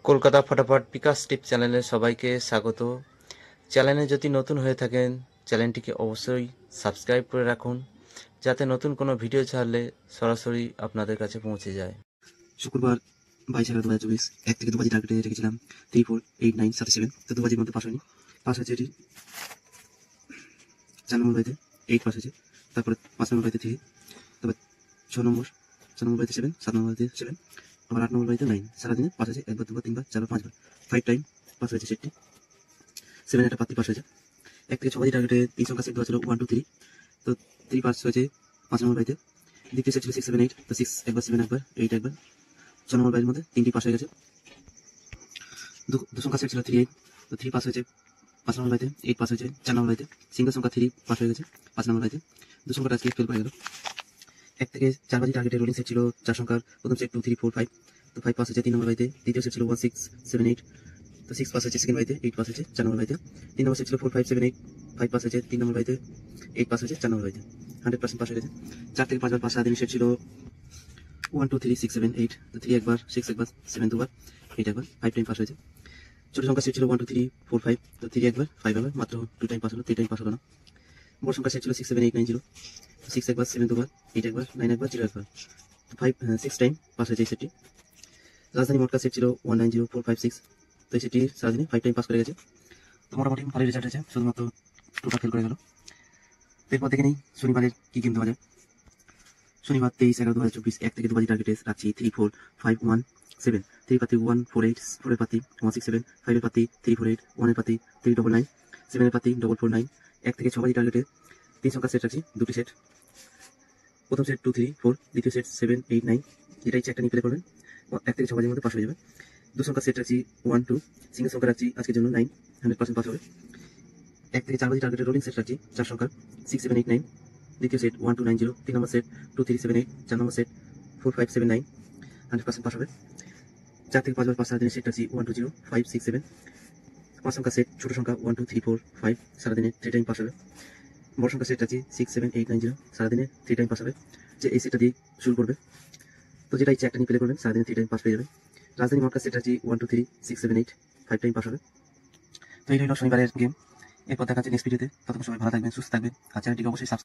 কলকাতা ফটাফট বিকাশ টিপ চ্যানেলে সবাইকে স্বাগত। চ্যানেলে যদি নতুন হয়ে থাকেন চ্যানেলটিকে অবশ্যই সাবস্ক্রাইব করে রাখুন, যাতে নতুন কোনো ভিডিও ছাড়লে সরাসরি আপনাদের কাছে পৌঁছে যায়। শুক্রবার 22/11/2024 1 থেকে 2 বাজি টার্গেটে রেখেছিলাম 3, 4, 8, 9, 7, 7। তো 2 বাজির মধ্যে পাস হয়নি। পাস হয়েছে এটি 4 নম্বর বাজিতে 8 পাস হয়েছে। তারপরে 5 নম্বর বাজিতে 3, তারপর 6 নম্বর বাজিতে 7, 7 নম্বর বাজিতে 7, আবার 8 নম্বর বাজিতে 9। সারাদিনে পাস হয়েছে 1 বার, 2 বার, 3 বার, 4 বার, 5 বার, 5 টাইম পাস হয়েছে সেটটি। 7 একটা পাত্তি পাস হয়েছে। 1 থেকে 6 বাজি টার্গেটে 3 সংখ্যা সেট দেওয়া ছিল 1, 2, 3। তো 3 পাস হয়েছে 5 নম্বর বাজিতে। দ্বিতীয় সেট ছিল 6, 7, 8। তো 6 একবার, 7 একবার, 8 একবার। 6 নম্বর বাজির মধ্যে 3টি পাস হয়ে গেছে। দু সংখ্যা সেট ছিল 3, 8। তো 3 পাস হয়েছে 5 নম্বর বাড়িতে, 8 পাস হয়েছে 4 নম্বর বাড়িতে। সিঙ্গেল সংখ্যা 3 পাস হয়ে গেছে 5 নম্বর বাড়িতে। দু সংখ্যাটা আজকে ফেল করে গেল। 1 থেকে 4 বাজি টার্গেটে রোলিং সেট ছিল 4 সংখ্যার। প্রথম সেট 2, 3, 4, 5। তো 5 পাস হয়েছে 3 নম্বর বাড়িতে। দ্বিতীয় সেট ছিল 1, 6, 7, 8। তো 6 পাস হয়েছে সেকেন্ড বাড়িতে, 8 পাস হয়েছে 4 নম্বর বাড়িতে। 3 নম্বর সেট ছিল 4, 5, 7, 8। 5 পাস হয়েছে 3 নম্বর বাড়িতে, 8 পাস হয়েছে 4 নম্বর বাড়িতে। 100% পাস হয়ে গেছে। 4 থেকে 5 বার পাস। সারাদিনের সেট ছিল 1, 2, 3, 6, 7, 8। তো 3 একবার, 6 একবার, 7 দুবার, 8 একবার, 5 টাইম পাস হয়েছে। ছোট সংখ্যা সেট ছিল 1, 2, 3, 4, 5। তো 3 একবার, 5 একবার, মাত্র 2 টাইম পাস হলো, 3 টাইম পাস হলো না। বড় সংখ্যা সেট ছিল 6, 7, 8, 9, 0। 6 একবার, 7 দুবার, 8 একবার, 9 একবার, 0 একবার। 6 টাইম পাস হয়েছে এই সেটটি। রাজধানী মটকা সেট ছিল 1, 9, 0, 4, 5, 6। তো এই সেটটি সারাদিনে 5 টাইম পাস করে গেছে। তো মোটামুটি ভালোই রেজাল্ট হয়েছে, শুধুমাত্র টোটাল ফেল করে গেল। এরপর দেখে নেই শনিবারের কি গেম দেওয়া যায়। শনিবার 23/11/2024 1 থেকে 2 বাজি টার্গেটে রাখছি 3, 4, 5, 1, 7। 3 পাতি 1, 4, 8, 4 এর পাতি 1, 6, 7, 5 এর পাতি 3, 4, 8, 1 এর পাতি 3, 9, 9, 7 এর পাতি 4, 4, 9। 1 থেকে 6 বাজি টার্গেটে 3 সংখ্যা সেট রাখছি, দুটি সেট। প্রথম সেট 2, 3, 4। দ্বিতীয় সেট 7, 8, 9। যেটা ইচ্ছে একটা নিয়ে প্লে করবেন, 1 থেকে 6 বাজির মধ্যে পাস হয়ে যাবে। দু সংখ্যা সেট রাখছি 1, 2। সিঙ্গেল সংখ্যা রাখছি আজকের জন্য 9, 100% পাস হবে। 1 থেকে 4 বাজি টার্গেটে রোলিং সেট রাখছি 4 সংখ্যার 6, 7, 8, 9। দ্বিতীয় সেট 1, 2, 9, 0। 3 নম্বর সেট 2, 3, 7, 8। 4 নম্বর সেট 4, 5, 7, 9। 100% পাস হবে। 4 থেকে 5 বার পাস। সারাদিনের সেট রাখছি 1, 2, 0, 5, 6, 7। 5 সংখ্যা সেট ছোট সংখ্যা 1, 2, 3, 4, 5। সারাদিনে 3 টাইম পাস হবে। বড় সংখ্যা সেট রাখছি 6, 7, 8, 9, 0। সারাদিনে 3 টাইম পাস হবে। যে এই সেটটা দিয়ে শুরু করবে, তো যেটা ইচ্ছে একটা নিয়ে প্লে করবেন, সারাদিনে 3 টাইম পাস পেয়ে যাবে। রাজধানী মটকা সেট রাখছি 1, 2, 3, 6, 7, 8। 5 টাইম পাস হবে। তো এই হলো শনিবারের গেম। এরপর দেখা যাচ্ছে নেক্সট ভিডিওতে। ততক্ষণ সবাই ভালো থাকবেন, সুস্থ থাকবেন, আর চ্যানেলটিকে অবশ্যই সাবস্ক্রাইব